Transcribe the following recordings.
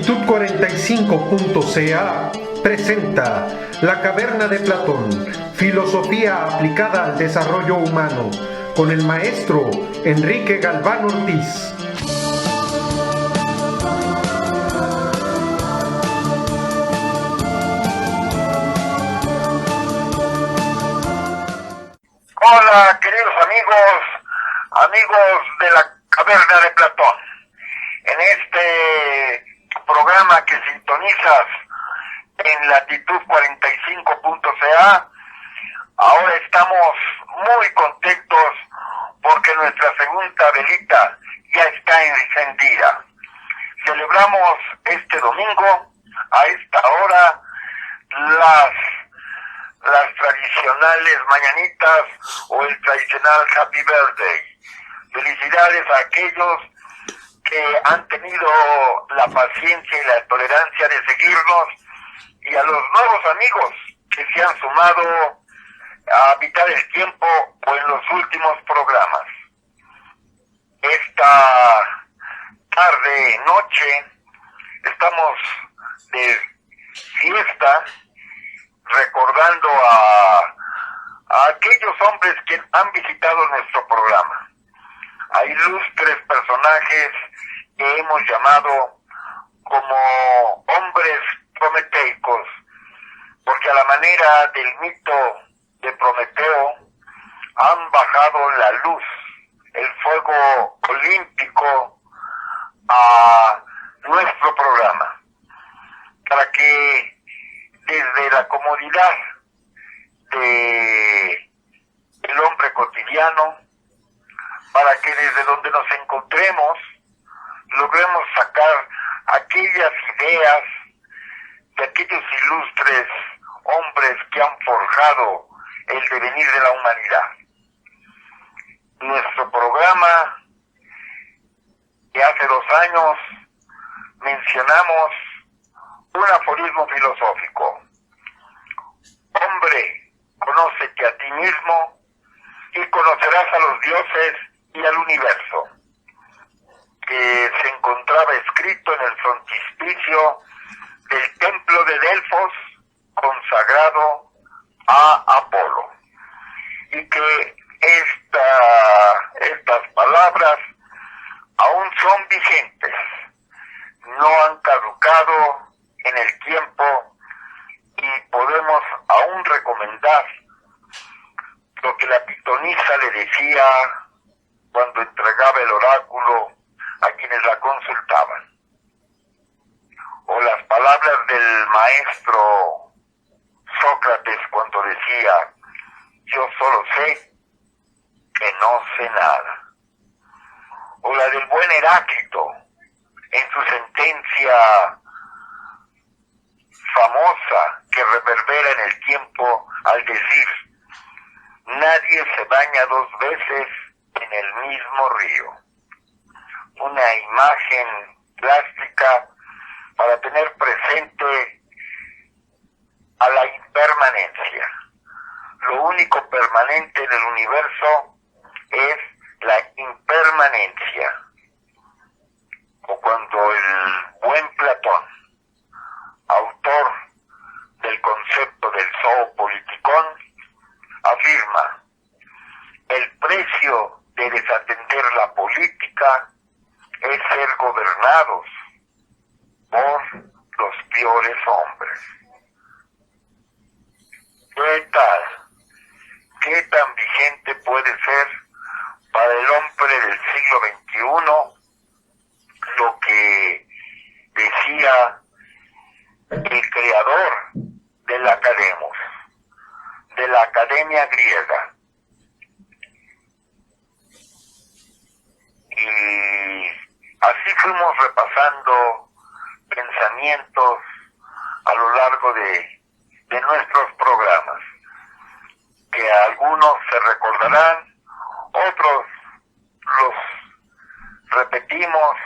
Latitud 45.ca presenta La Caverna de Platón, filosofía aplicada al desarrollo humano, con el maestro Enrique Galván Ortiz. Hola, queridos amigos de la Caverna de Platón. En este programa que sintonizas en Latitud 45.ca, ahora estamos muy contentos porque nuestra segunda velita ya está encendida. Celebramos este domingo, a esta hora, las tradicionales mañanitas o el tradicional Happy Birthday. Felicidades a aquellos que han tenido la paciencia y la tolerancia de seguirnos, y a los nuevos amigos que se han sumado a mitad del tiempo o en los últimos programas. Esta tarde, noche, estamos de fiesta, recordando a aquellos hombres que han visitado nuestro programa, a ilustres personajes que hemos llamado como hombres prometeicos, porque a la manera del mito de Prometeo han bajado la luz, el fuego olímpico a nuestro programa, para que desde la comodidad del hombre cotidiano, para que desde donde nos encontremos logremos sacar aquellas ideas de aquellos ilustres hombres que han forjado el devenir de la humanidad. Nuestro programa, que hace 2 años mencionamos un aforismo filosófico: hombre, conócete a ti mismo y conocerás a los dioses y al universo, que se encontraba escrito en el frontispicio del templo de Delfos, consagrado a Apolo, y que estas palabras aún son vigentes, no han caducado en el tiempo, y podemos aún recomendar lo que la pitonisa le decía cuando entregaba el oráculo a quienes la consultaban, o las palabras del maestro Sócrates cuando decía: yo solo sé que no sé nada, o la del buen Heráclito en su sentencia famosa que reverbera en el tiempo al decir: nadie se baña 2 veces en el mismo río. Una imagen plástica para tener presente a la impermanencia. Lo único permanente en el universo es la impermanencia. O cuando el buen Platón, autor del concepto del zoopoliticón, afirma: el precio de desatender la política es ser gobernados por los peores hombres. ¿Qué tal? ¿Qué tan vigente puede ser para el hombre del siglo XXI lo que decía el creador del Academos, de la Academia griega? Y así fuimos repasando pensamientos a lo largo de nuestros programas, que algunos se recordarán, otros los repetimos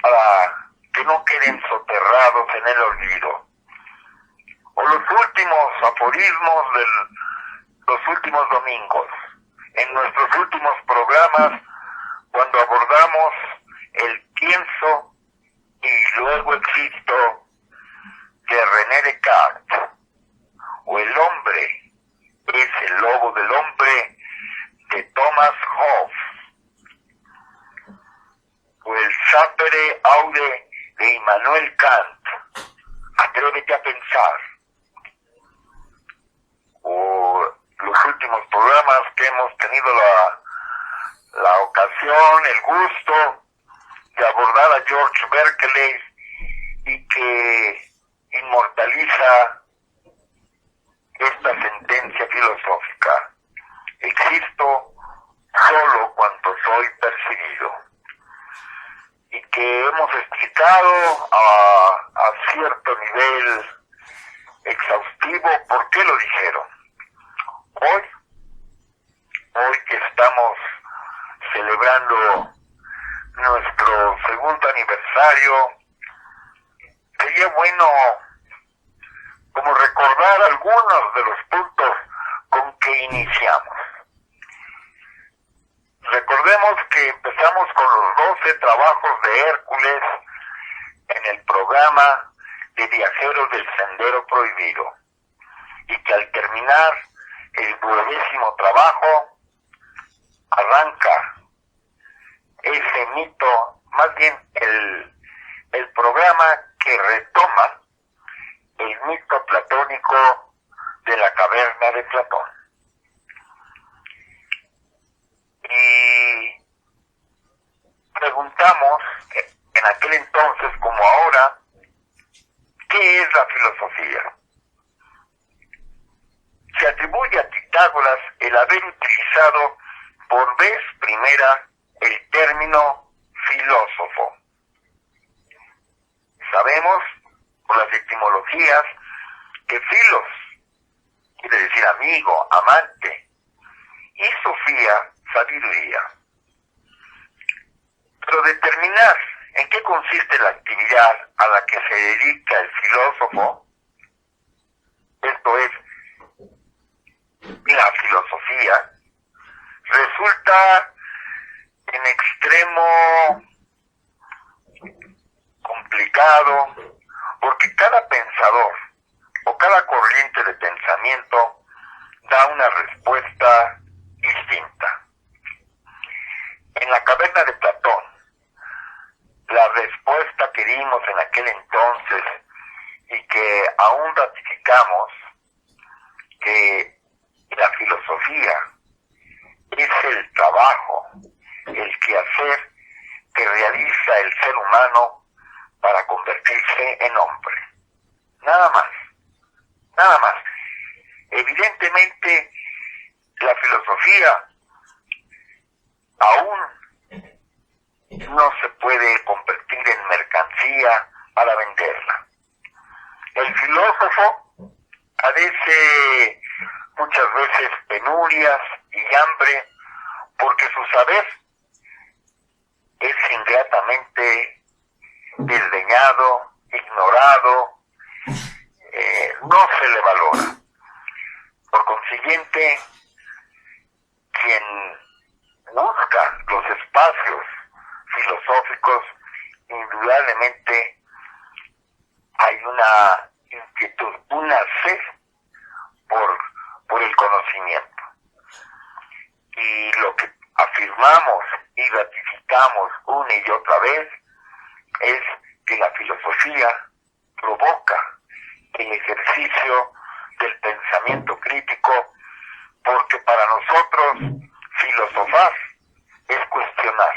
para que no queden soterrados en el olvido. O los últimos aforismos de los últimos domingos, en nuestros últimos programas, cuando abordamos el pienso y luego lobo existo de René Descartes, o el hombre es el lobo del hombre de Thomas Hobbes, o el sapere aude de Immanuel Kant, atrévete a pensar, o los últimos programas que hemos tenido la ocasión, el gusto de abordar a George Berkeley y que inmortaliza esta sentencia filosófica: existo solo cuando soy percibido, y que hemos explicado a cierto nivel exhaustivo por qué lo dijeron. Hoy que estamos celebrando nuestro segundo aniversario, sería bueno como recordar algunos de los puntos con que iniciamos. Recordemos que empezamos con los 12 trabajos de Hércules en el programa de Viajeros del Sendero Prohibido, y que al terminar el 9º trabajo arranca ese mito, más bien el programa que retoma el mito platónico de la caverna de Platón. Y preguntamos, en aquel entonces como ahora, ¿qué es la filosofía? Se atribuye a Pitágoras el haber utilizado por vez primera el término filósofo. Sabemos por las etimologías que filos quiere decir amigo, amante, y sofía, sabiduría. Pero determinar en qué consiste la actividad a la que se dedica el filósofo, esto es, la filosofía, resulta en extremo complicado, porque cada pensador o cada corriente de pensamiento da una respuesta distinta. En la caverna de Platón, la respuesta que dimos en aquel entonces y que aún ratificamos, que la filosofía es el trabajo, el quehacer que realiza el ser humano para convertirse en hombre. Nada más, nada más. Evidentemente, la filosofía aún no se puede convertir en mercancía para venderla. El filósofo padece muchas veces penurias y hambre porque su saber es ingratamente desdeñado, ignorado, no se le valora. Por consiguiente, quien busca los espacios filosóficos, indudablemente hay una inquietud, una sed por el conocimiento. Y lo que afirmamos y ratificamos una y otra vez es que la filosofía provoca el ejercicio del pensamiento crítico, porque para nosotros filosofar es cuestionar,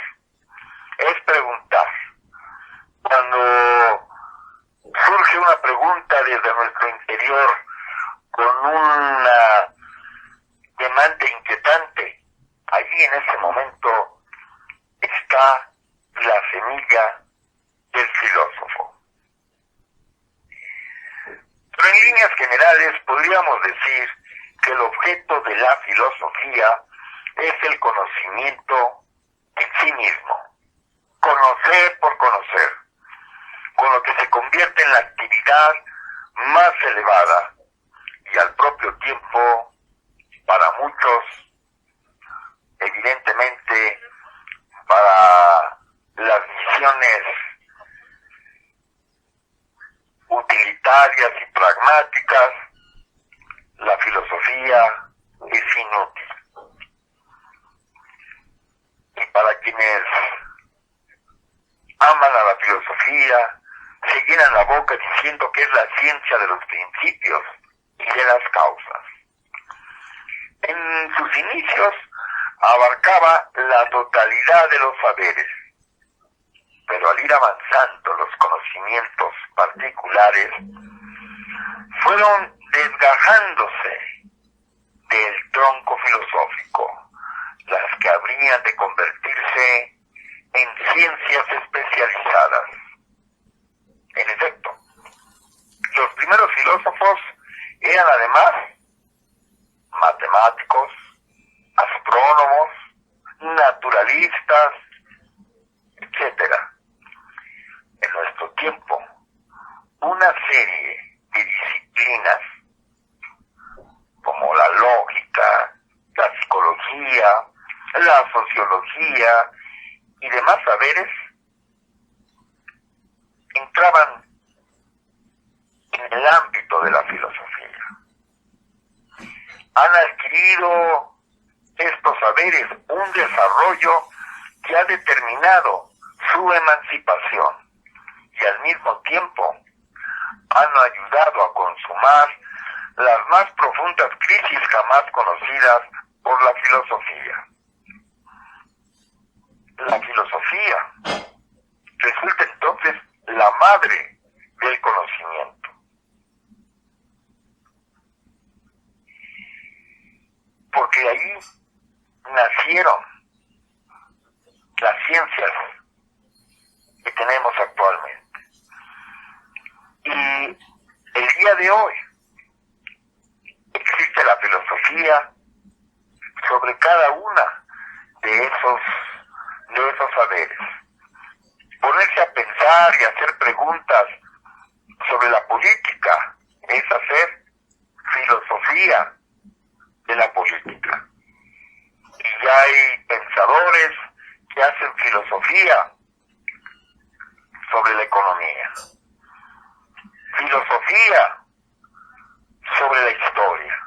es preguntar. Cuando surge una pregunta desde nuestro interior con una demanda inquietante, allí en ese momento está la semilla del filósofo. Pero en líneas generales podríamos decir que el objeto de la filosofía es el conocimiento en sí mismo, conocer por conocer, con lo que se convierte en la actividad más elevada y al propio tiempo, para muchos, evidentemente, para las visiones utilitarias y pragmáticas, la filosofía es inútil. Y para quienes aman a la filosofía, se llenan la boca diciendo que es la ciencia de los principios y de las causas. En sus inicios abarcaba la totalidad de los saberes, pero al ir avanzando los conocimientos particulares, fueron desgajándose del tronco filosófico, las que habrían de convertirse en ciencias especializadas. En efecto, los primeros filósofos eran además matemáticos, astrónomos, naturalistas, etc. En nuestro tiempo, una serie de disciplinas como la lógica, la psicología, la sociología y demás saberes entraban en el ámbito de la filosofía. Han adquirido estos saberes un desarrollo que ha determinado su emancipación y al mismo tiempo han ayudado a consumar las más profundas crisis jamás conocidas por la filosofía. La filosofía resulta entonces la madre del conocimiento. Porque de ahí nacieron las ciencias que tenemos actualmente. Y el día de hoy existe la filosofía sobre cada una de esos saberes. Ponerse a pensar y hacer preguntas sobre la política es hacer filosofía de la política. Y ya hay pensadores que hacen filosofía sobre la economía, filosofía sobre la historia.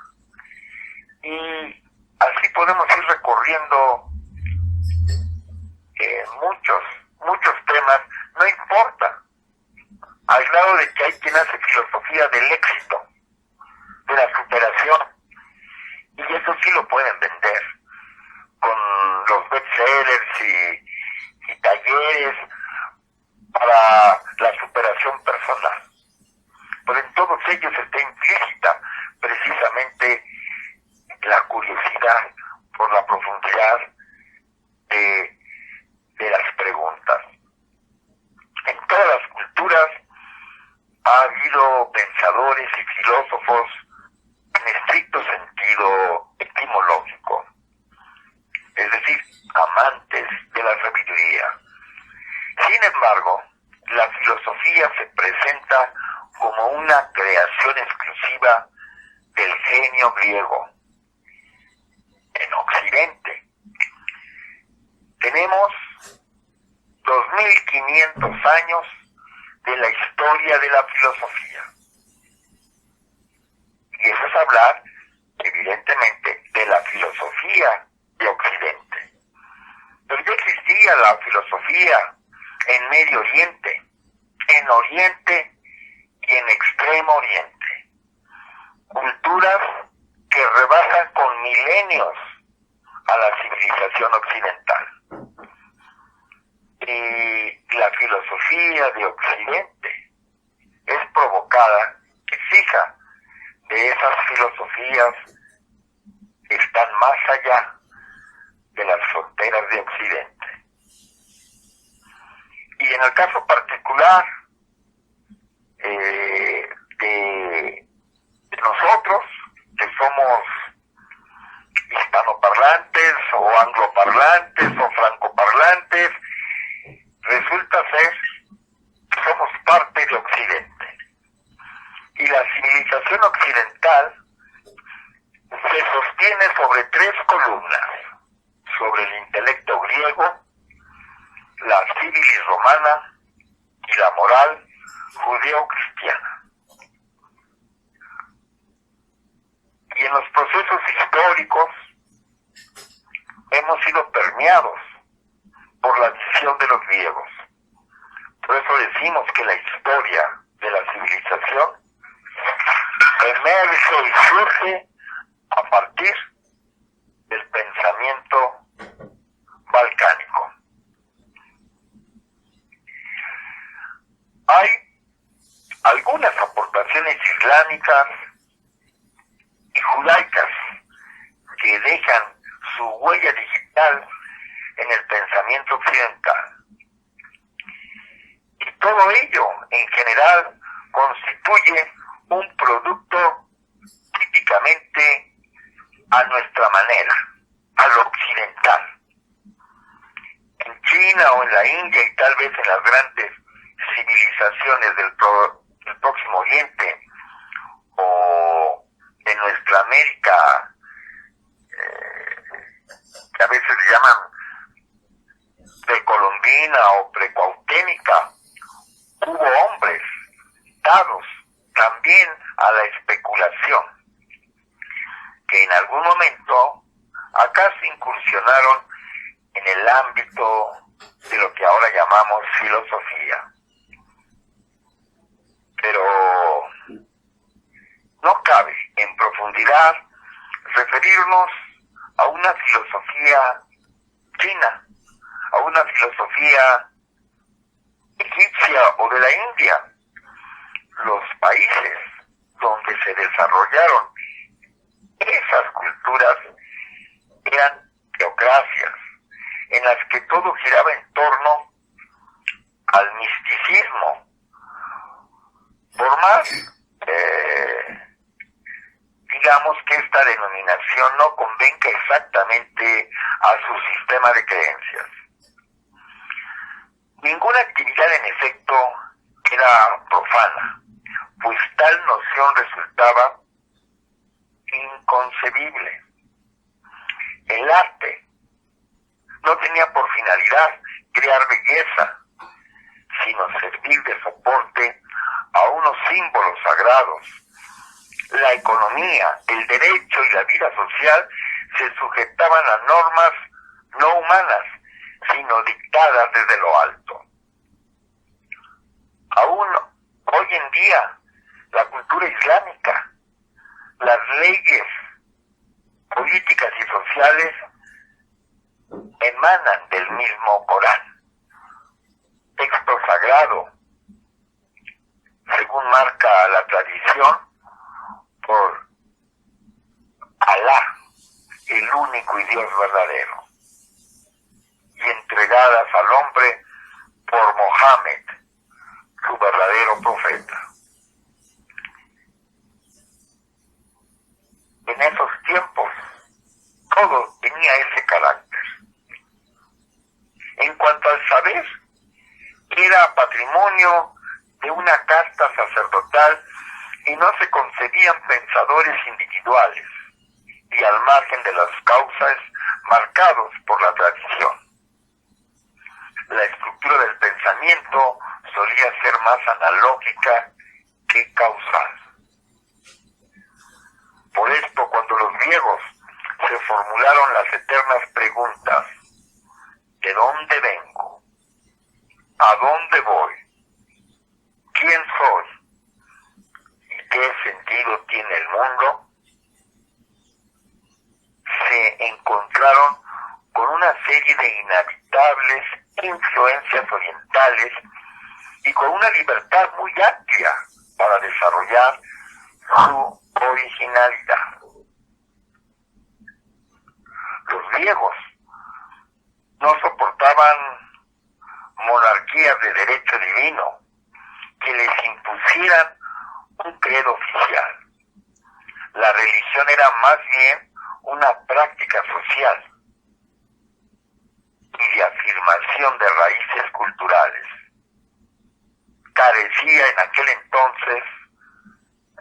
Y así podemos ir recorriendo muchos temas, no importa, al grado de que hay quien hace filosofía del éxito, de la superación, y eso sí lo pueden vender con los bestsellers y talleres para la superación personal. Pero en todos ellos está implícita precisamente la curiosidad por la profundidad de las preguntas. En todas las culturas ha habido pensadores y filósofos en estricto sentido etimológico, es decir, amantes de la sabiduría. Sin embargo, la filosofía se presenta como una creación exclusiva del genio griego. En Occidente tenemos 2500 años de la historia de la filosofía. Y eso es hablar, evidentemente, de la filosofía de Occidente. Pero ya existía la filosofía en Medio Oriente, en Oriente y en Extremo Oriente. Culturas que rebasan con milenios a la civilización occidental. Y la filosofía de Occidente es provocada, es hija de esas filosofías que están más allá de las fronteras de Occidente. Y en el caso particular de nosotros, que somos hispanoparlantes o angloparlantes o francoparlantes, resulta ser que somos parte de Occidente. Y la civilización occidental se sostiene sobre 3 columnas: sobre el intelecto griego, la civilis romana y la moral judeo-cristiana. Y en los procesos históricos hemos sido permeados por la visión de los griegos. Por eso decimos que la historia de la civilización emerge y surge a partir del pensamiento balcánico. Hay algunas aportaciones islámicas y judaicas que dejan su huella digital en el pensamiento occidental. Y todo ello, en general, constituye un producto típicamente a nuestra manera, a lo occidental. En China o en la India y tal vez en las grandes civilizaciones del Próximo Oriente o de nuestra América, que a veces le llaman precolombina o precuautémica, hubo hombres dados también a la especulación, que en algún momento acá se incursionaron en el ámbito de lo que ahora llamamos filosofía. Pero no cabe en profundidad referirnos a una filosofía china, a una filosofía egipcia o de la India. Los países donde se desarrollaron esas culturas eran teocracias, en las que todo giraba en torno al misticismo. Por más, digamos que esta denominación no convenga exactamente a su sistema de creencias. Ninguna actividad, en efecto, era profana, pues tal noción resultaba inconcebible. El arte no tenía por finalidad crear belleza, sino servir de soporte a unos símbolos sagrados. La economía, el derecho y la vida social se sujetaban a normas no humanas, sino dictadas desde lo alto. Aún hoy en día, la cultura islámica, las leyes políticas y sociales emanan del mismo Corán, texto sagrado, según marca la tradición, por Alá, el único y Dios verdadero, y entregadas al hombre por Mohammed, su verdadero profeta. En esos tiempos, todo tenía ese carácter. En cuanto al saber, era patrimonio de una casta sacerdotal y no se concebían pensadores individuales y al margen de las causas marcados por la tradición. La estructura del pensamiento solía ser más analógica que causal. Por esto, cuando los griegos se formularon las eternas preguntas: ¿de dónde vengo? ¿A dónde voy? ¿Quién soy? ¿Y qué sentido tiene el mundo? Se encontraron con una serie de inhabitables influencias orientales y con una libertad muy amplia para desarrollar su originalidad. Los griegos no soportaban monarquías de derecho divino que les impusieran un credo oficial. La religión era más bien una práctica social y de afirmación de raíces culturales. Carecía en aquel entonces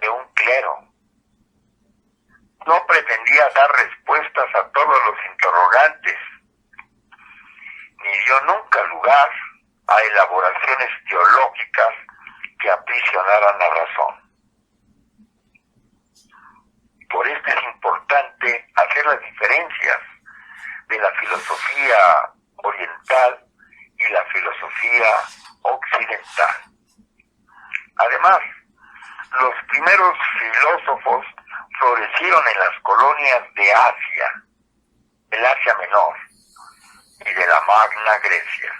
de un clero. No pretendía dar respuestas a todos los interrogantes, ni dio nunca lugar a elaboraciones teológicas que filosofía oriental y la filosofía occidental. Además, los primeros filósofos florecieron en las colonias de Asia, del Asia Menor y de la Magna Grecia.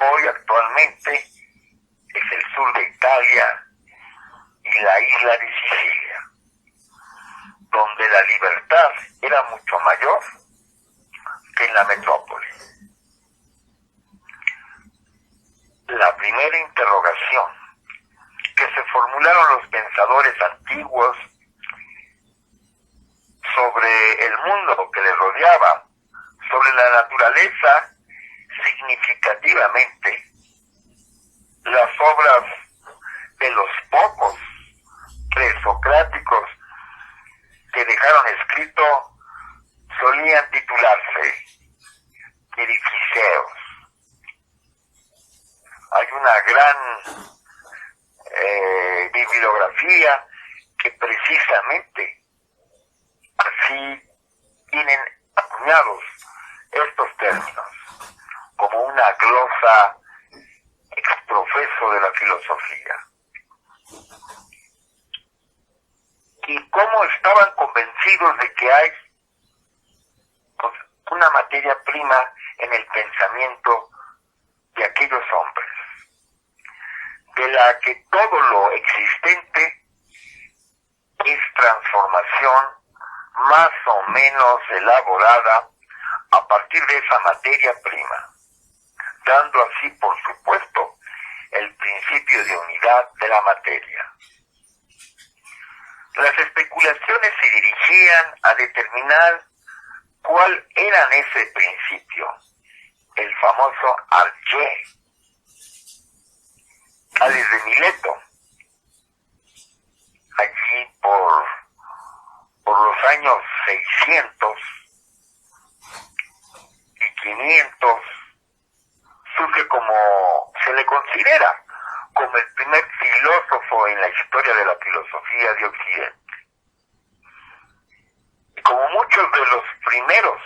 Hoy actualmente es el sur de Italia y la isla de Sicilia, donde la libertad era mucho mayor que en la metrópoli. La primera interrogación que se formularon los pensadores antiguos sobre el mundo que les rodeaba, sobre la naturaleza, significativamente, las obras de los pocos presocráticos que dejaron escrito solían titularse Perifiseos. Hay una gran bibliografía que precisamente así tienen acuñados estos términos, como una glosa exprofeso de la filosofía. Y cómo estaban convencidos de que hay una materia prima en el pensamiento de aquellos hombres, de la que todo lo existente es transformación más o menos elaborada a partir de esa materia prima, dando así, por supuesto, el principio de unidad de la materia. Las especulaciones se dirigían a determinar cuál era ese principio, el famoso arché. Tales de Mileto, allí por los años 600 y 500, surge como se le considera como el primer filósofo en la historia de la filosofía de Occidente. Y como muchos de los primeros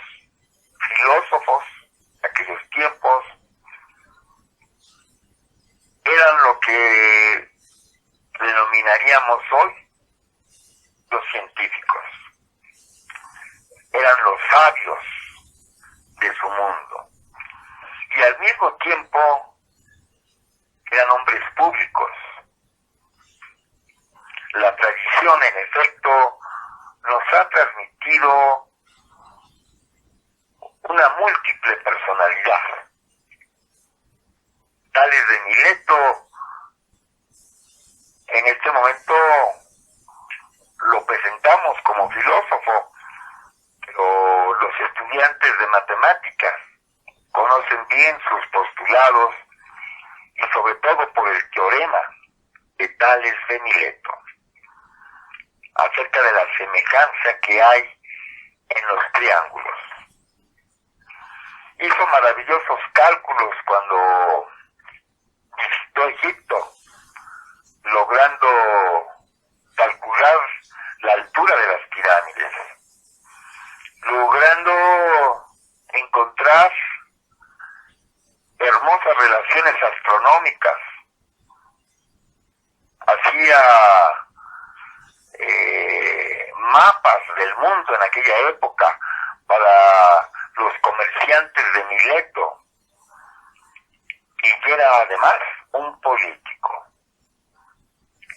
filósofos de aquellos tiempos, eran lo que denominaríamos hoy los científicos. Eran los sabios de su mundo. Y al mismo tiempo eran hombres públicos. La tradición, en efecto, nos ha transmitido una múltiple personalidad. Tales de Mileto, en este momento lo presentamos como filósofo, pero los estudiantes de matemáticas conocen bien sus postulados y sobre todo por el teorema de Tales de Mileto, acerca de la semejanza que hay en los triángulos. Hizo maravillosos cálculos cuando visitó Egipto, logrando calcular la altura de las pirámides, logrando encontrar hermosas relaciones astronómicas. Hacía mapas del mundo en aquella época para los comerciantes de Mileto, y era además un político.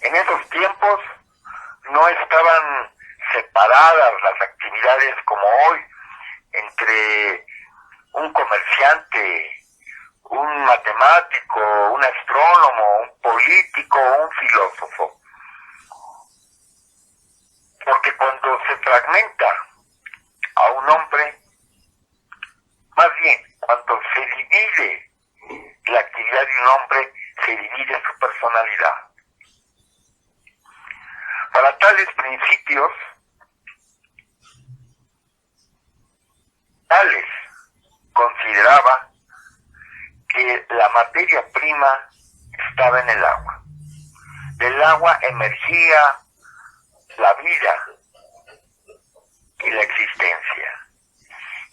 En esos tiempos no estaban separadas las actividades como hoy entre un comerciante, un matemático, un astrónomo, un político, un filósofo. Porque cuando se fragmenta a un hombre, más bien, cuando se divide la actividad de un hombre, se divide su personalidad. Para tales principios, Tales consideraba que la materia prima estaba en el agua. Del agua emergía la vida y la existencia.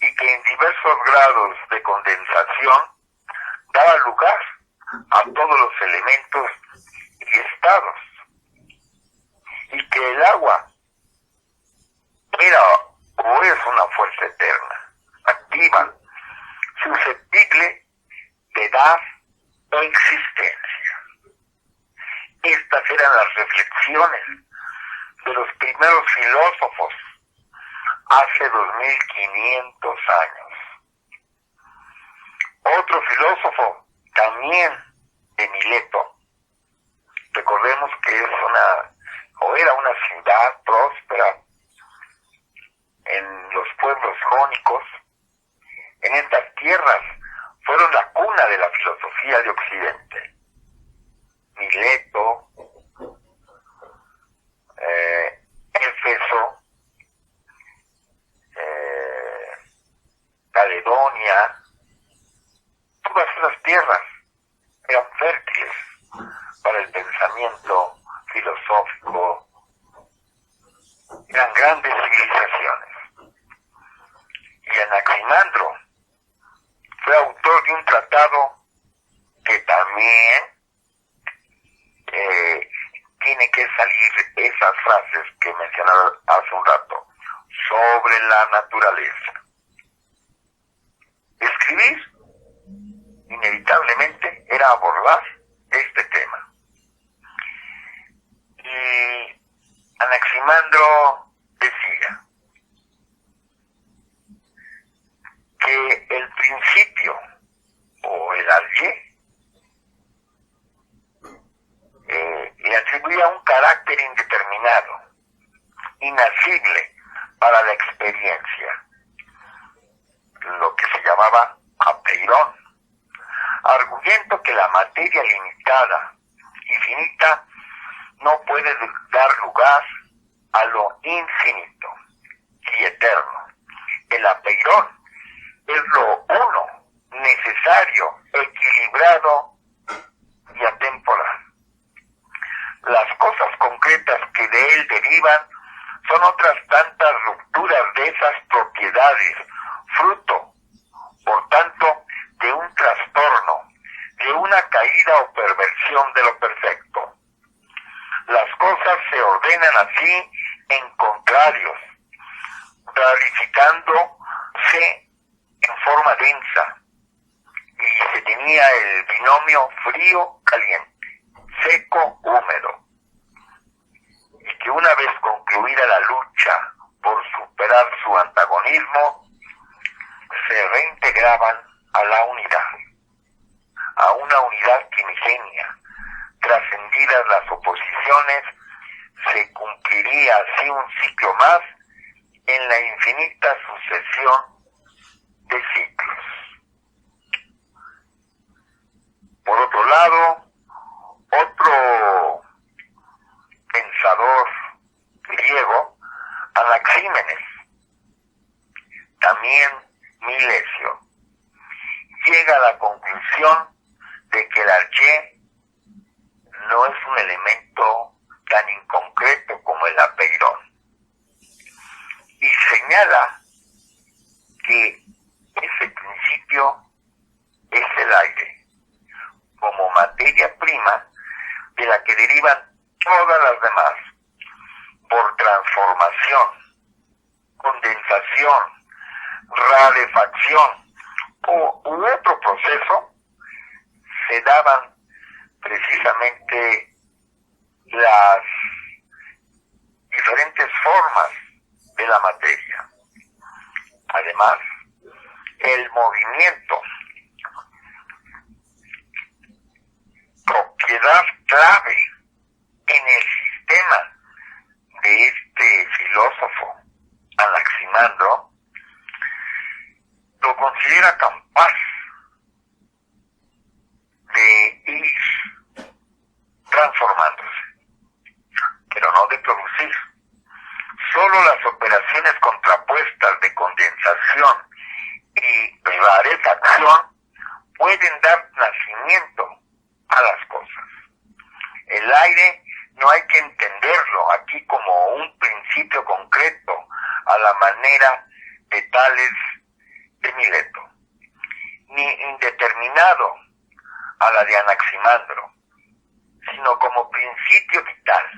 Y y que en diversos grados de condensación daba lugar a todos los elementos y estados, y que el agua era o es una fuerza eterna, activa, susceptible de dar existencia. Estas eran las reflexiones de los primeros filósofos hace 2500 años. Otro filósofo, también de Mileto, recordemos que era una ciudad próspera en los pueblos jónicos. En estas tierras fueron la cuna de la filosofía de Occidente. Mileto, Éfeso, Caledonia, todas esas tierras eran fértiles para el pensamiento filosófico, eran grandes civilizaciones. Y Anaximandro fue autor de un tratado que también tiene que salir esas frases que mencionaba hace un rato, sobre la naturaleza. Escribir, inevitablemente, era abordar este tema. Y Anaximandro decía que el principio o el alge le atribuía un carácter indeterminado, inacible para la experiencia, lo que se llamaba apeirón, arguyendo que la materia limitada y finita no puede dar lugar a lo infinito y eterno. El apeirón es lo uno, necesario, equilibrado y atemporal. Las cosas concretas que de él derivan son otras tantas rupturas de esas propiedades, fruto, por tanto, de un trastorno, de una caída o perversión de lo perfecto. Las cosas se ordenan así en contrarios, rarificándose en forma densa, y se tenía el binomio frío-caliente, seco-húmedo, y que una vez concluida la lucha por superar su antagonismo, se reintegraban a la unidad, a una unidad primigenia. Trascendidas las oposiciones, se cumpliría así un ciclo más en la infinita sucesión de ciclos. Por otro lado, otro pensador griego, Anaxímenes, también Milesio, llega a la conclusión de que el arché no es un elemento tan inconcreto como el apeirón, y señala que ese principio es el aire, como materia prima de la que derivan todas las demás, por transformación, condensación, rarefacción u otro proceso, se daban precisamente las diferentes formas de la materia. Además, el movimiento, propiedad clave en el sistema de este filósofo Anaximandro, lo considera capaz de ir transformándose, pero no de producir. Solo las operaciones contrapuestas de condensación y rarefacción pueden dar nacimiento a las cosas. El aire no hay que entenderlo aquí como un principio concreto a la manera de Tales de Mileto, ni indeterminado a la de Anaximandro, sino como principio vital,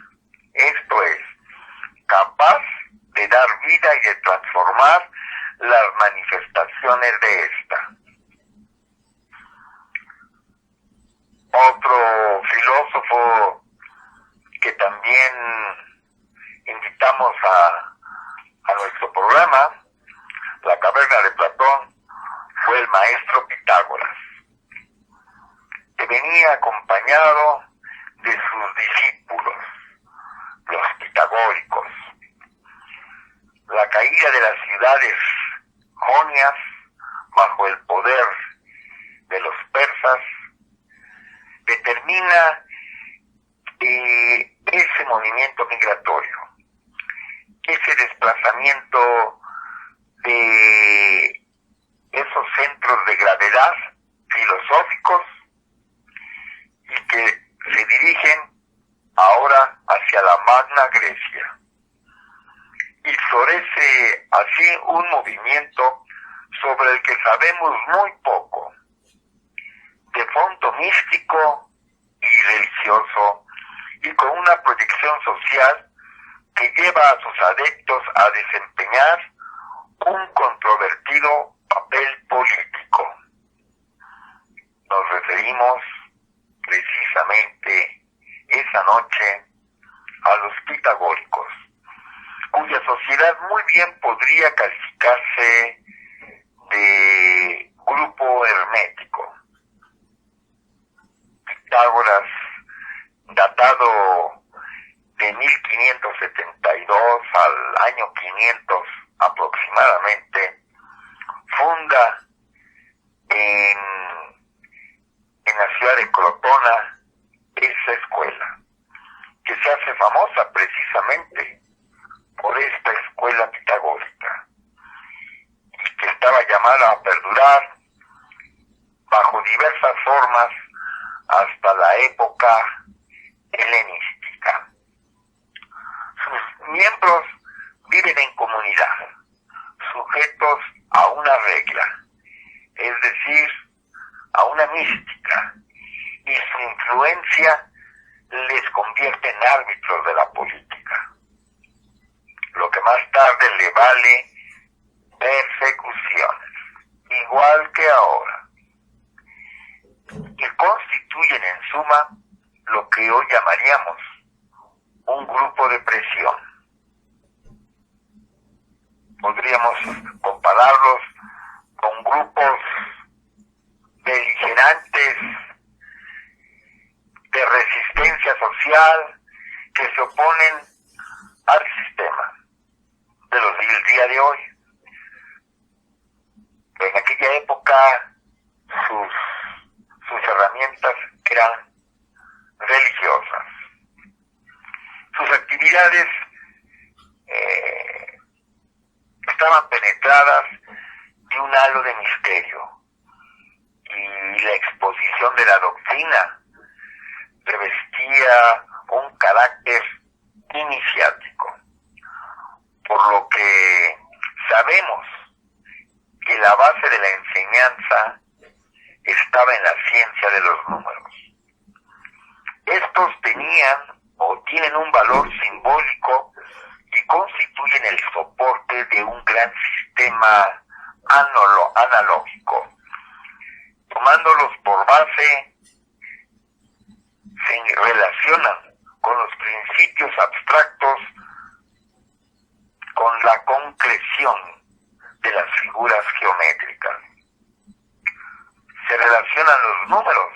esto es, capaz de dar vida y de transformar las manifestaciones de esta. Otro filósofo que también invitamos a nuestro programa, La Caverna de Platón, fue el maestro Pitágoras, que venía acompañado de sus discípulos, los pitagóricos. La caída de las ciudades jonias bajo el poder de los persas determina ese movimiento migratorio, ese desplazamiento de esos centros de gravedad filosóficos y que se dirigen ahora hacia la Magna Grecia. Y florece así un movimiento sobre el que sabemos muy poco, de fondo místico y religioso, y con una proyección social que lleva a sus adeptos a desempeñar un controvertido papel político. Nos referimos precisamente esa noche a los pitagóricos, cuya sociedad muy bien podría calificarse de grupo hermético. Pitágoras, datado de 1572 al año 500 aproximadamente, funda en la ciudad de Crotona esa escuela, que se hace famosa precisamente por esta escuela pitagórica, y que estaba llamada a perdurar bajo diversas formas hasta la época helenística. Sus miembros viven en comunidad, sujetos a una regla, es decir, a una mística, y su influencia les convierte en árbitros de la política, lo que más tarde le vale persecuciones, igual que ahora, que constituyen en suma lo que hoy llamaríamos un grupo de presión. Podríamos compararlos con grupos beligerantes de resistencia social que se oponen al sistema del día de hoy. En aquella época sus herramientas eran religiosas. Sus actividades estaban penetradas de un halo de misterio, y la exposición de la doctrina revestía un carácter iniciático, por lo que sabemos que la base de la enseñanza estaba en la ciencia de los números. Estos tenían o tienen un valor simbólico y constituyen el soporte de un gran sistema analógico. Tomándolos por base, se relacionan con los principios abstractos, con la concreción de las figuras geométricas. Se relacionan los números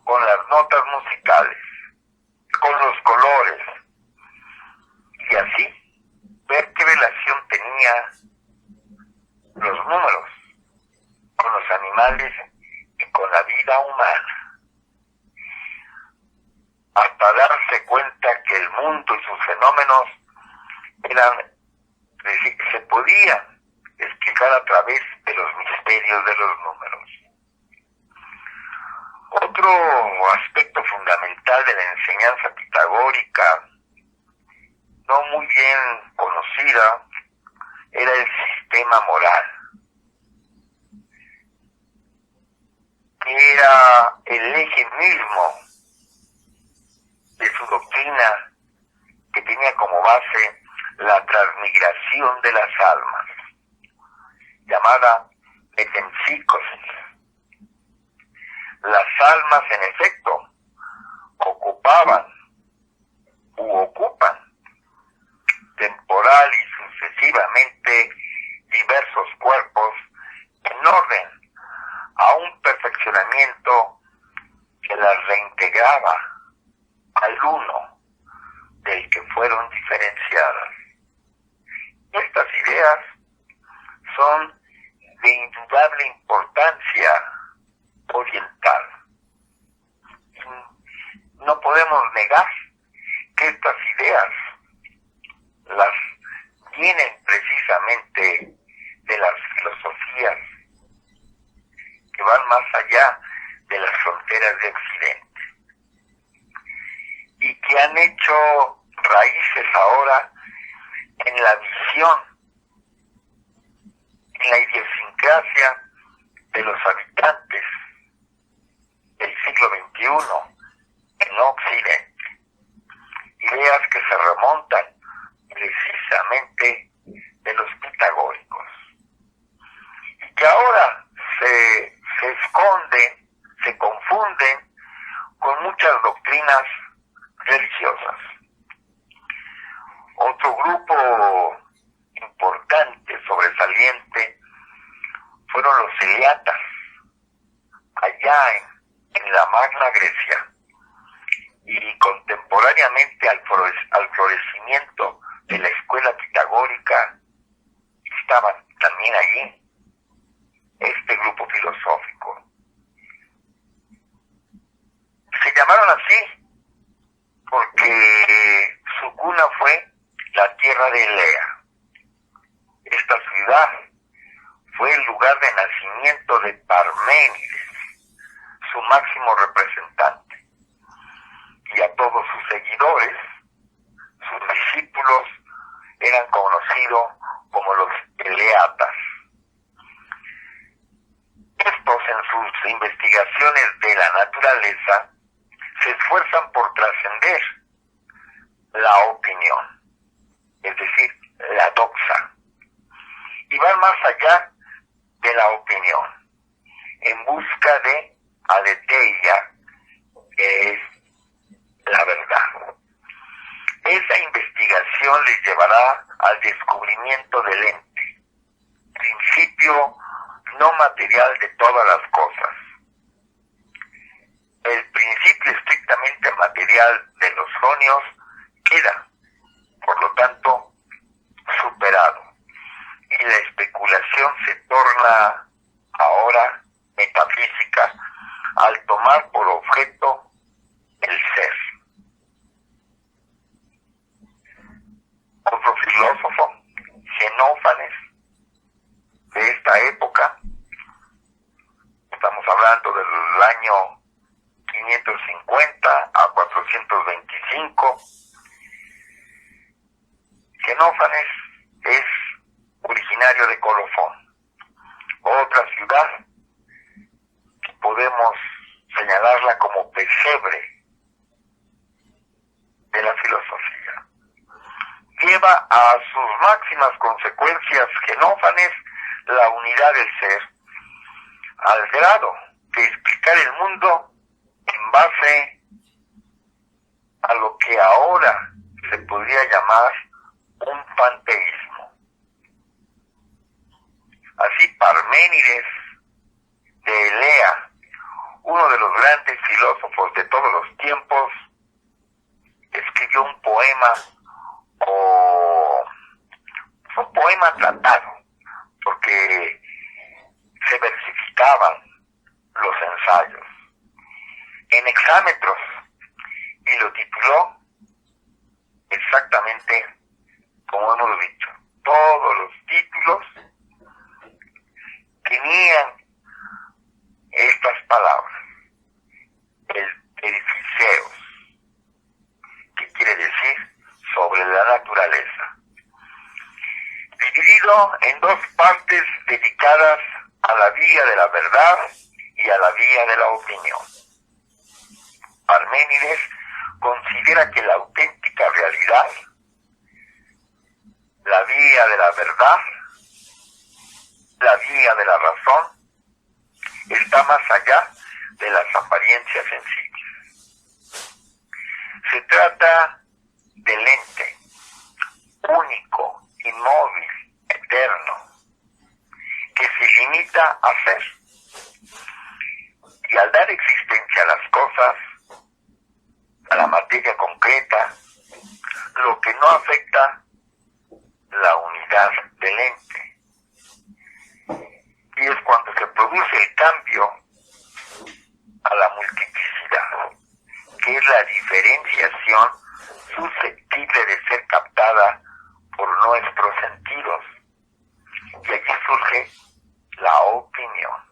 con las notas musicales, con los colores, y así ver qué relación tenía los números con los animales y con la vida humana, hasta darse cuenta que el mundo y sus fenómenos se podían explicar a través de los misterios de los números. Otro aspecto fundamental de la enseñanza pitagórica, no muy bien conocida, era el sistema moral. que era el eje mismo de su doctrina, que tenía como base la transmigración de las almas, llamada metempsychosis. Las almas, en efecto, ocupaban u ocupan temporal y sucesivamente diversos cuerpos en orden a un perfeccionamiento que las reintegraba al uno del que fueron diferenciadas. Estas ideas son de indudable importancia oriental. No podemos negar que estas ideas las vienen precisamente de las filosofías que van más allá de las fronteras de Occidente y que han hecho raíces ahora en la visión, en la idiosincrasia de los habitantes del siglo XXI en Occidente. Ideas que se remontan precisamente de los pitagóricos y que ahora se esconden, se confunden con muchas doctrinas religiosas. Otro grupo importante, sobresaliente, fueron los eleatas, allá en la Magna Grecia, y contemporáneamente al florecimiento de la escuela pitagórica estaban también allí este grupo filosófico. Se llamaron así porque su cuna fue la tierra de Elea. Esta ciudad fue el lugar de nacimiento de Parménides, su máximo representante, y a todos sus seguidores, sus discípulos, eran conocidos como los eleatas. Estos, en sus investigaciones de la naturaleza, se esfuerzan por trascender la opinión, es decir, la doxa, y van más allá de la opinión, en busca de aletheia, que es la verdad. Esa investigación les llevará al descubrimiento del ente, principio no material de todas las cosas. El principio estrictamente material de los jonios queda, por lo tanto, superado, y la especulación se torna ahora metafísica al tomar por objeto el ser. Otro filósofo, Xenófanes, de esta época, estamos hablando del año 550 a 425, Xenófanes es originario de Colofón, otra ciudad que podemos señalarla como pesebre de la filosofía. Lleva a sus máximas consecuencias Xenófanes la unidad del ser, al grado de explicar el mundo en base a lo que ahora se podría llamar un panteísmo. Así Parménides de Elea, uno de los grandes filósofos de todos los tiempos, escribió un poema, un poema tratado, porque se versificaban los ensayos en hexámetros, y lo tituló exactamente como hemos dicho. Todos los títulos tenían estas palabras: el edificeos, que quiere decir sobre la naturaleza, dividido en dos partes dedicadas a la vía de la verdad y a la vía de la opinión. Parménides considera que la auténtica realidad, la vía de la verdad, la vía de la razón, está más allá de las apariencias sencillas. Se trata del ente, único, inmóvil, eterno, que se limita a ser. Y al dar existencia a las cosas, a la materia concreta, lo que no afecta la unidad del ente. Y es cuando se produce el cambio a la multiplicidad, que es la diferenciación susceptible de ser captada por nuestros sentidos. Y allí surge la opinión.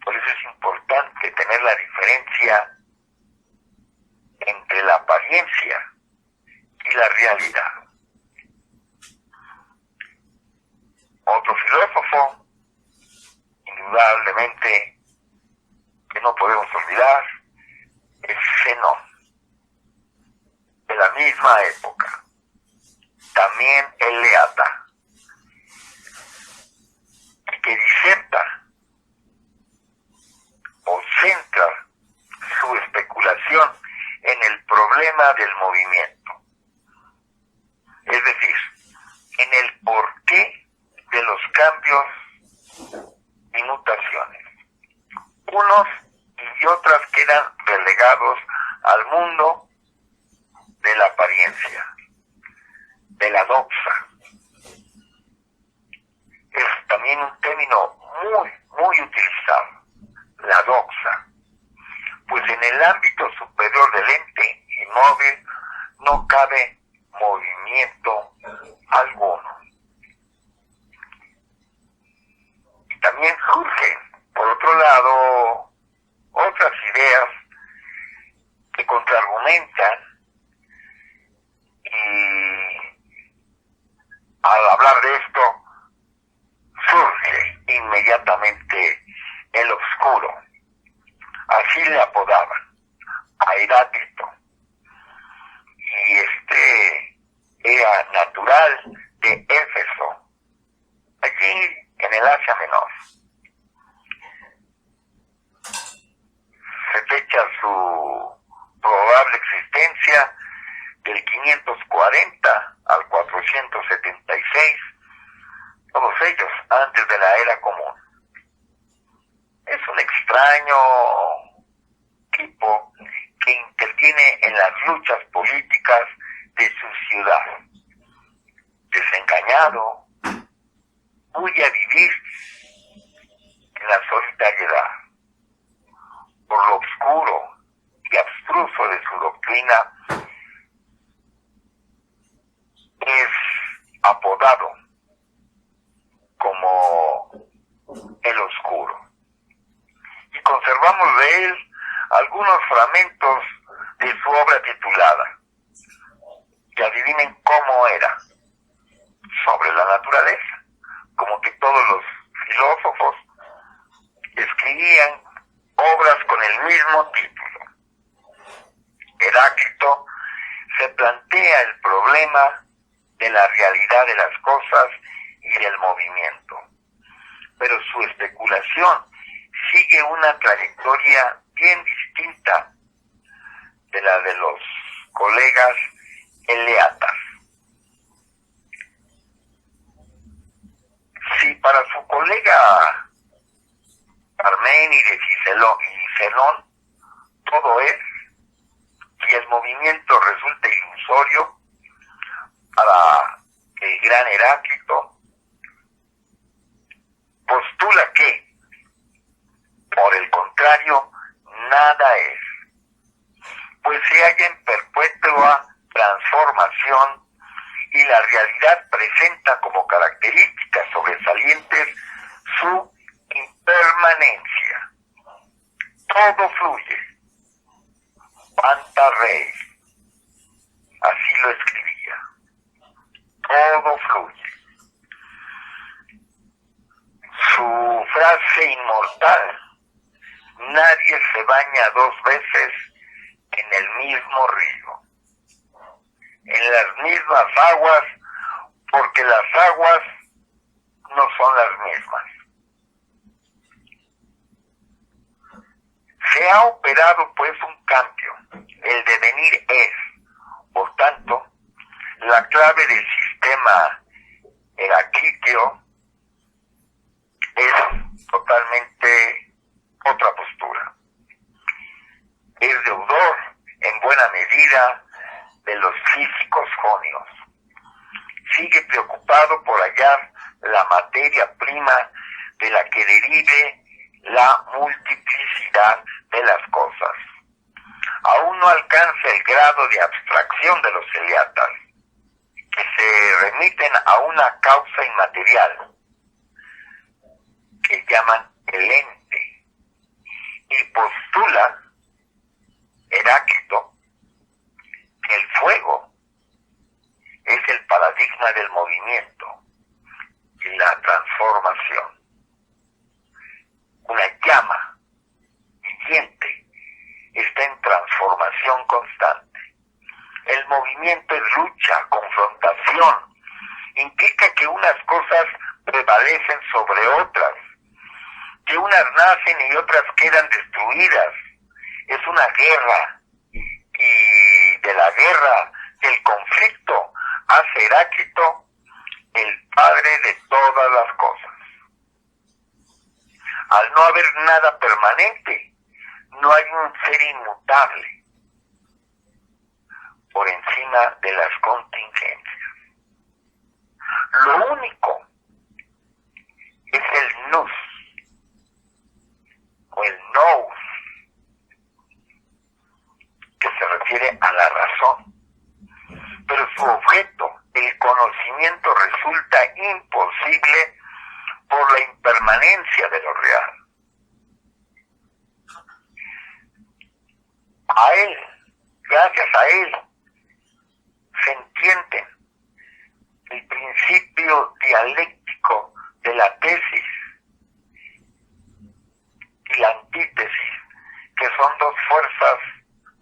Por eso es importante tener la diferencia entre la apariencia y la realidad. Otro filósofo, indudablemente, que no podemos olvidar, es Zenón, de la misma época, también eleata, que diserta o centra su especulación en el problema del movimiento, es decir, en el porqué de los cambios y mutaciones. Unos y otras quedan relegados al mundo de la apariencia, de la doxa. Es también un término muy utilizado, la doxa, pues en el ámbito superior del ente inmóvil no cabe movimiento alguno. Y también surgen, por otro lado, otras ideas que contraargumentan, y al hablar de esto surge inmediatamente el obscuro. Así le apodaban a Heráclito, y este era natural de Éfeso, allí en el Asia Menor. Se fecha su probable existencia del 540 al 476, todos ellos antes de la era común. Es un extraño tipo que interviene en las luchas políticas de su ciudad. Desengañado, huye a vivir en la solitariedad. Por lo oscuro y abstruso de su doctrina, es apodado como el oscuro. Y conservamos de él algunos fragmentos de su obra titulada, que adivinen cómo era, sobre la naturaleza. Como que todos los filósofos escribían obras con el mismo título. Heráclito se plantea el problema de la realidad de las cosas y del movimiento, pero su especulación sigue una trayectoria bien distinta de la de los colegas eleatas. Si para su colega Parménides y Zenón todo es, y el movimiento resulta ilusorio, para el gran Heráclito postula que, por el contrario, nada es, pues se halla en perpetua transformación y la realidad presenta como características sobresalientes su impermanencia. Todo fluye. Panta rey. Así lo escribía. Todo fluye. Su frase inmortal nadie se baña 2 veces en el mismo río, en las mismas aguas, porque las aguas no son las mismas. Se ha operado pues un cambio, el devenir es, por tanto, la clave del sistema heraclíteo es totalmente otra postura. Es deudor, en buena medida, de los físicos jonios. Sigue preocupado por hallar la materia prima de la que derive la multiplicidad de las cosas. Aún no alcanza el grado de abstracción de los heliatas, que se remiten a una causa inmaterial, que llaman el ente, y postula Heráclito que el fuego es el paradigma del movimiento y la transformación. Una llama viviente está en transformación constante. El movimiento es lucha, confrontación, implica que unas cosas prevalecen sobre otras, que unas nacen y otras quedan destruidas. Es una guerra, y de la guerra, del conflicto, hace Heráclito el padre de todas las cosas. Al no haber nada permanente, no hay un ser inmutable por encima de las contingencias. Lo único es el nous, o el nous, que se refiere a la razón. Pero su objeto, el conocimiento, resulta imposible por la impermanencia de lo real. A él, gracias a él, se entienden el principio dialéctico de la tesis y la antítesis, que son dos fuerzas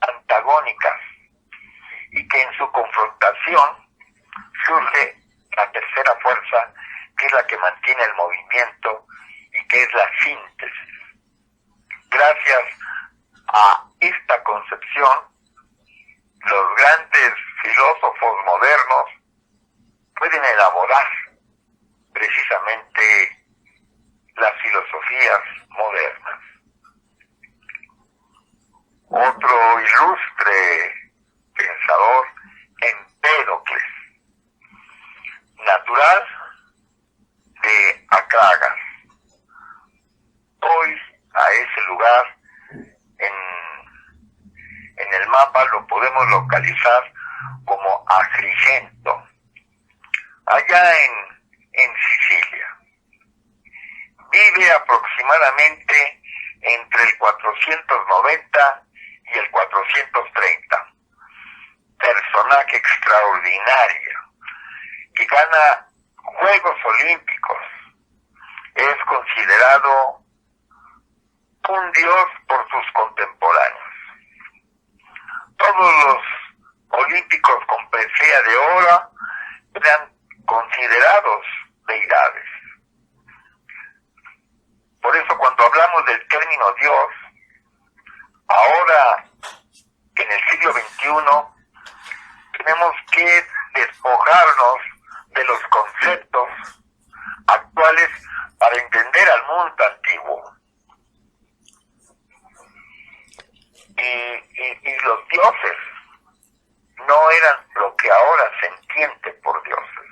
antagónicas, y que en su confrontación surge la tercera fuerza, que es la que mantiene el movimiento y que es la síntesis. Gracias a esta concepción, los grandes filósofos modernos pueden elaborar precisamente las filosofías modernas. Otro ilustre pensador, Empédocles, natural de Acragas. Hoy a ese lugar en el mapa lo podemos localizar como Agrigento, allá en Sicilia. Vive aproximadamente entre el 490 y el 430. Personaje extraordinario que gana Juegos Olímpicos. Es considerado un dios por sus contemporáneos. Todos los olímpicos con presea de oro eran considerados deidades. Por eso cuando hablamos del término Dios, ahora en el siglo XXI, tenemos que despojarnos de los conceptos actuales para entender al mundo antiguo. Y los dioses no eran lo que ahora se entiende por dioses.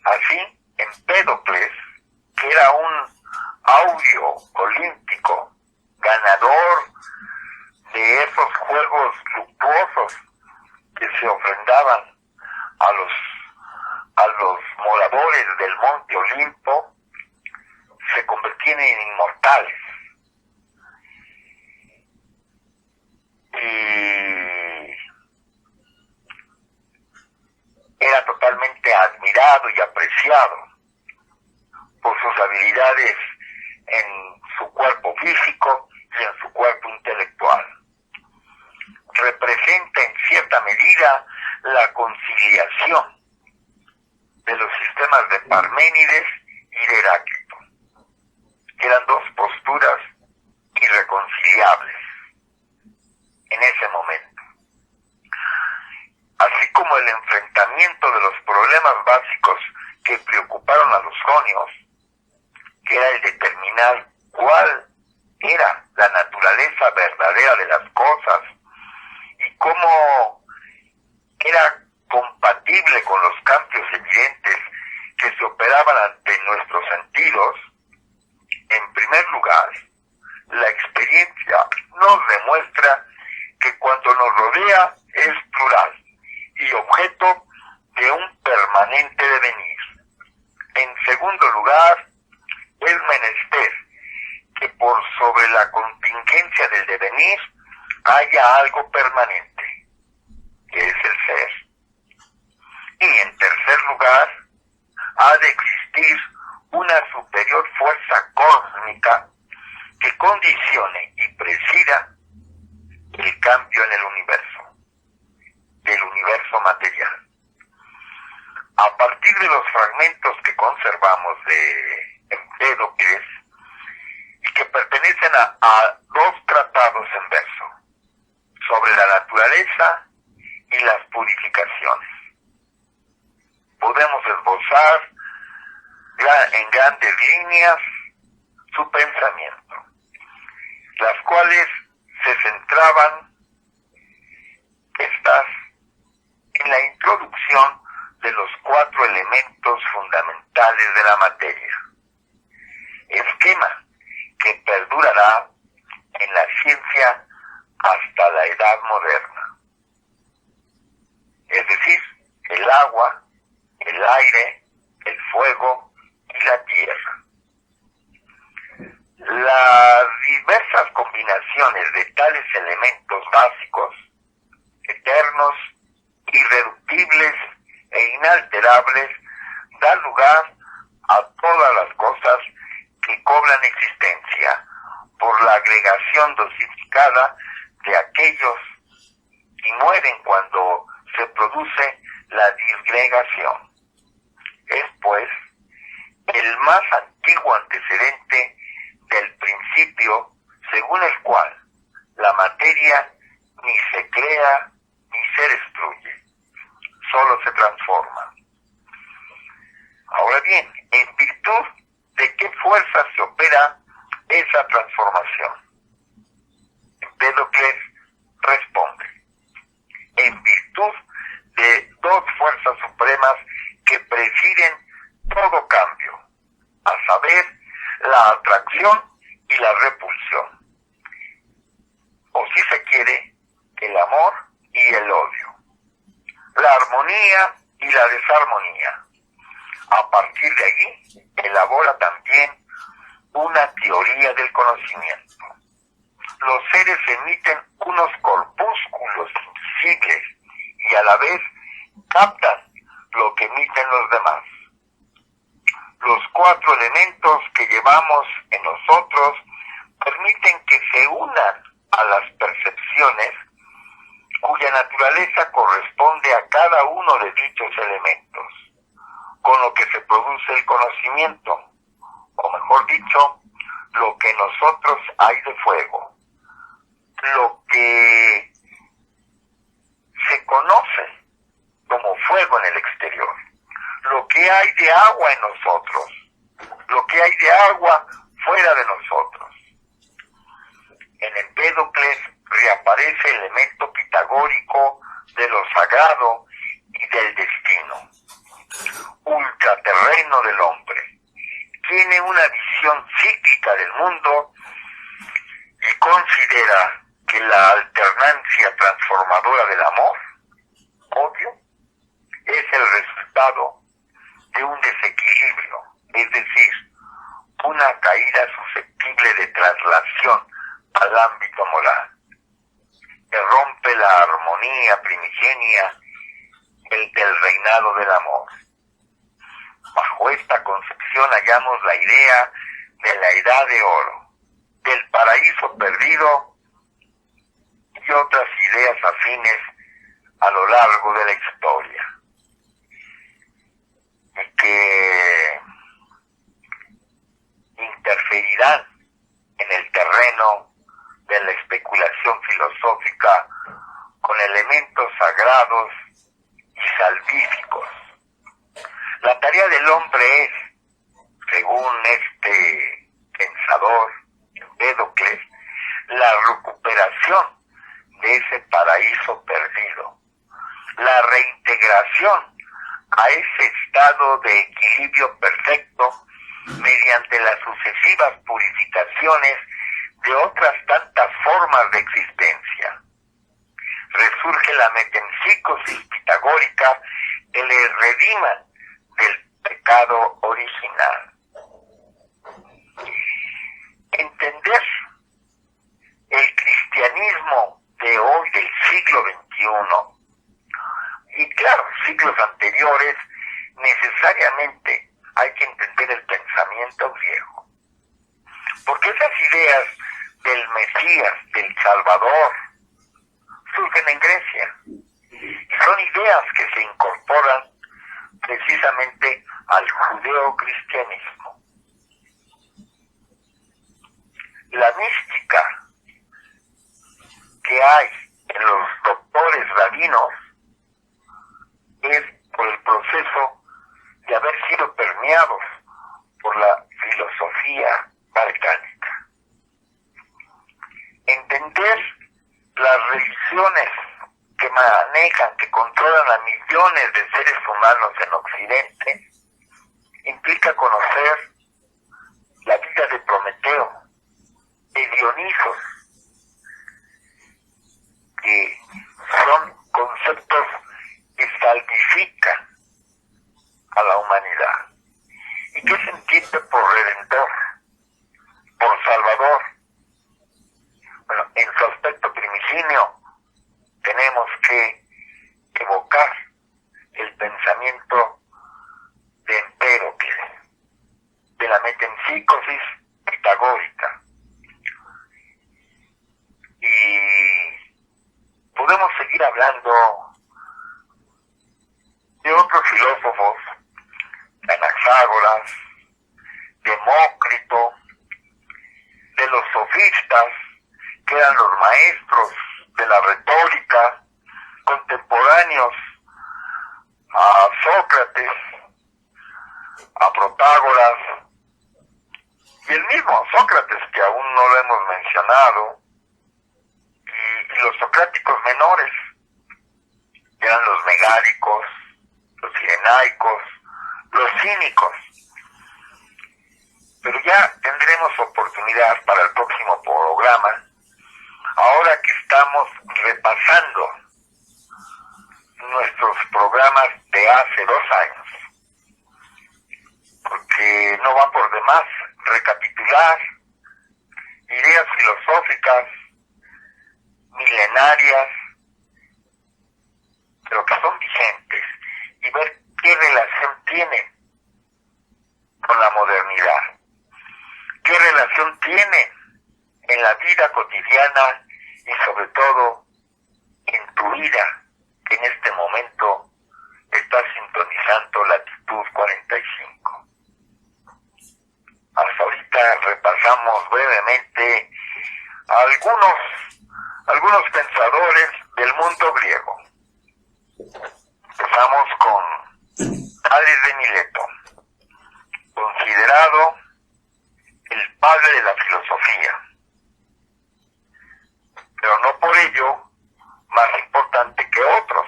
Así, Empédocles, que era un augurio olímpico, ganador de esos juegos luctuosos que se ofrendaban a los moradores del monte Olimpo, se convertían en inmortales. Y era totalmente admirado y apreciado por sus habilidades en su cuerpo físico y en su cuerpo intelectual. Representa en cierta medida la conciliación de los sistemas de Parménides y de Heráclito. Eran dos posturas irreconciliables en ese momento. Así como el enfrentamiento de los problemas básicos que preocuparon a los jonios, que era el determinar cuál era la naturaleza verdadera de las cosas y cómo era compatible con los cambios evidentes que se operaban ante nuestros sentidos. En primer lugar, la experiencia nos demuestra que cuanto nos rodea es plural y objeto de un permanente devenir. En segundo lugar, es menester que por sobre la contingencia del devenir haya algo permanente, que es el ser. Y en tercer lugar, ha de existir una superior fuerza cósmica que condicione y presida el cambio en el universo, del universo material. A partir de los fragmentos que conservamos de Empédocles y que pertenecen a dos tratados en verso sobre la naturaleza y las purificaciones, podemos esbozar en grandes líneas su pensamiento, las cuales se centraban en la introducción de los 4 elementos fundamentales de la materia, esquema que perdurará en la ciencia hasta la edad moderna, es decir, el agua, el aire, el fuego y la tierra. Las diversas combinaciones de tales elementos básicos, eternos, irreductibles e inalterables, dan lugar a todas las cosas que cobran existencia por la agregación dosificada de aquellos y mueren cuando se produce la disgregación. Es pues el más antiguo antecedente del principio según el cual la materia ni se crea ni se destruye, solo se transforma. Ahora bien, ¿en virtud de qué fuerza se opera esa transformación? Empédocles responde: en virtud de dos fuerzas supremas que presiden todo cambio, a saber, la atracción y la repulsión, o si se quiere, el amor y el odio, la armonía y la desarmonía. A partir de allí, elabora también una teoría del conocimiento. Los seres emiten unos corpúsculos invisibles y a la vez captan lo que emiten los demás. Los 4 elementos que llevamos en nosotros permiten que se unan a las percepciones cuya naturaleza corresponde a cada uno de dichos elementos, con lo que se produce el conocimiento, o mejor dicho, lo que en nosotros hay de fuego, lo que se conoce como fuego en el exterior, lo que hay de agua en nosotros, lo que hay de agua fuera de nosotros. En Empédocles reaparece el elemento pitagórico de lo sagrado y del destino, ultraterreno del hombre. Tiene una visión cíclica del mundo y considera que la alternancia transformadora del amor, odio, es el resultado de un desequilibrio, es decir, una caída susceptible de traslación al ámbito moral, que rompe la armonía primigenia del reinado del amor. Bajo esta concepción hallamos la idea de la edad de oro, del paraíso perdido y otras ideas afines a lo largo de la historia, y que interferirán en el terreno de la especulación filosófica con elementos sagrados y salvíficos. La tarea del hombre es, según este pensador Empédocles, la recuperación de ese paraíso perdido, la reintegración a ese estado de equilibrio perfecto mediante las sucesivas purificaciones de otras tantas formas de existencia. Resurge la metempsicosis pitagórica que le redima del pecado original. Entender el cristianismo de hoy, del siglo XXI, y claro, siglos anteriores, necesariamente hay que entender el pensamiento griego. Porque esas ideas del Mesías, del Salvador, surgen en Grecia. Y son ideas que se incorporan precisamente al judeocristianismo. La mística que hay en los doctores rabinos es por el proceso de haber sido permeados por la filosofía balcánica. Entender las religiones que manejan, que controlan a millones de seres humanos en Occidente, implica conocer la vida de Prometeo, de Dionisos, que son conceptos que salvifican a la humanidad. ¿Y qué se entiende por redentor, por salvador? Bueno, en su aspecto primigenio tenemos que evocar el pensamiento de Empédocles, de la metempsicosis pitagórica. Y podemos seguir hablando de otros filósofos, de Anaxágoras, Demócrito, de los sofistas, que eran los maestros de la retórica, contemporáneos a Sócrates, a Protágoras, y el mismo Sócrates, que aún no lo hemos mencionado, y los socráticos menores, que eran los megáricos, los cirenaicos, los cínicos. Pero ya tendremos oportunidad para el próximo programa, ahora que estamos repasando nuestros programas de hace 2 años, porque no va por demás recapitular ideas filosóficas milenarias, pero que son vigentes, y ver qué relación tienen con la modernidad, qué relación tienen en la vida cotidiana y sobre todo en tu vida, que en este momento estás sintonizando Latitud 45. Hasta ahorita repasamos brevemente a algunos pensadores del mundo griego. Empezamos con Tales de Mileto, considerado el padre de la filosofía, pero no por ello más importante que otros,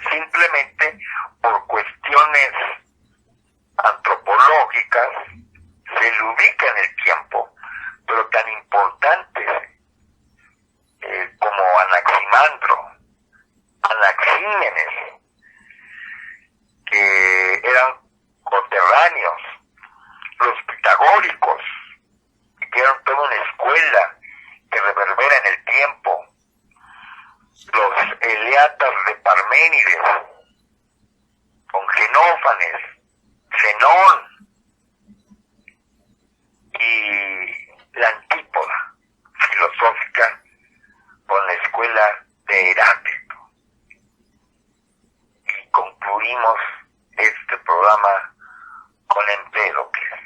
simplemente por cuestiones antropológicas se le ubica en el tiempo, pero tan importantes como Anaximandro, Anaxímenes, que eran conterráneos, los pitagóricos, que eran toda una escuela que reverbera en el tiempo, los Eleatas de Parménides, con Genófanes, Zenón y la Antípoda. programa con Empédocles,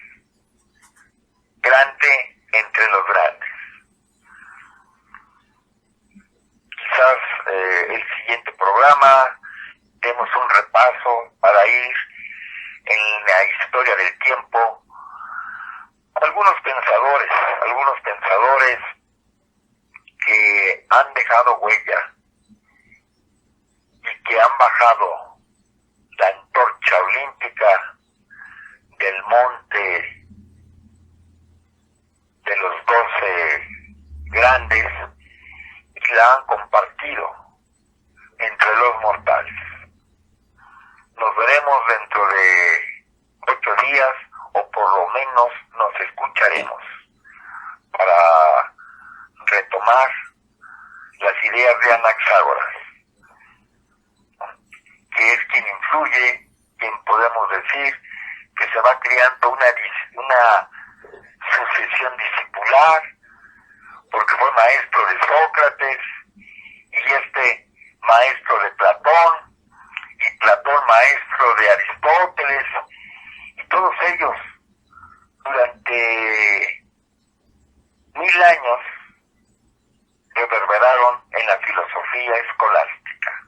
grande entre los grandes. Quizás el siguiente programa demos un repaso para ir en la historia del tiempo. Algunos pensadores que han dejado huella y que han bajado la antorcha olímpica del monte de los 12 grandes y la han compartido entre los mortales. Nos veremos dentro de 8 días, o por lo menos nos escucharemos para retomar las ideas de Anaxágoras, que es quien influye, quien podemos decir que se va creando una sucesión discipular, porque fue maestro de Sócrates, y este maestro de Platón, y Platón maestro de Aristóteles, y todos ellos durante 1000 años reverberaron en la filosofía escolástica.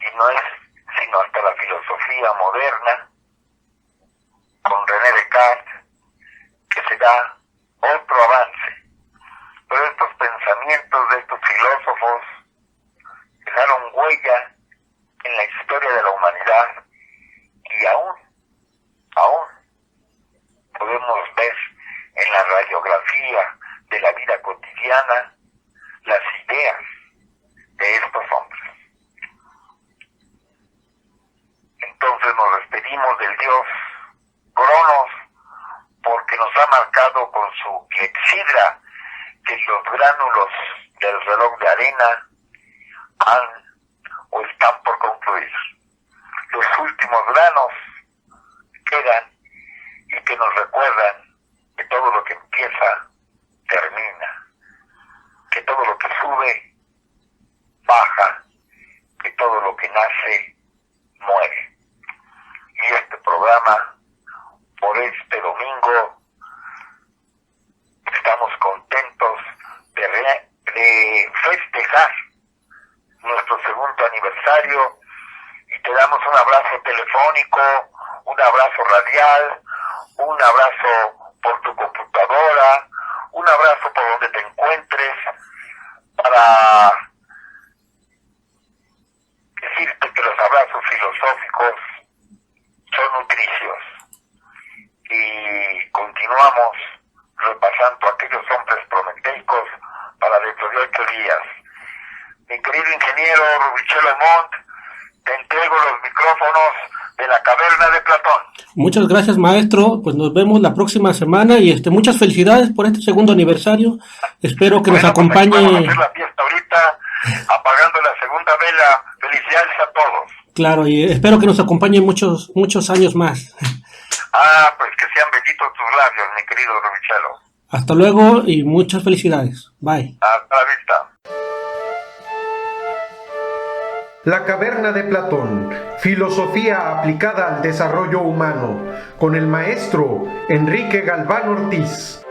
Y no es sino hasta la filosofía moderna, con René Descartes, que se da otro avance. Pero estos pensamientos de estos filósofos dejaron huella en la historia de la humanidad, y aún podemos ver en la radiografía de la vida cotidiana las ideas de estos hombres. Entonces nos despedimos del dios Cronos, porque nos ha marcado con su clepsidra que los gránulos del reloj de arena han o están por concluir. Los últimos granos quedan y que nos recuerdan que todo lo que empieza termina, que todo lo que sube baja, que todo lo que nace muere. Y este programa, por este domingo, estamos contentos de festejar nuestro segundo aniversario, y te damos un abrazo telefónico, un abrazo radial, un abrazo por tu computadora, un abrazo por donde te encuentres, para decirte que los abrazos filosóficos son nutricios. Y continuamos repasando aquellos hombres prometeicos para dentro de 8 días. Mi querido ingeniero Rubichelo Montt, te entrego los micrófonos de la caverna de Platón. Muchas gracias, maestro. Pues nos vemos la próxima semana, y muchas felicidades por este segundo aniversario. Espero que nos acompañe. Pues vamos a hacer la fiesta ahorita, apagando la segunda vela. Felicidades a todos. Claro, y espero que nos acompañe muchos años más. Pues que sean benditos tus labios, mi querido Rubichelo. Hasta luego y muchas felicidades. Bye. Hasta la vista. La caverna de Platón, filosofía aplicada al desarrollo humano, con el maestro Enrique Galván Ortiz.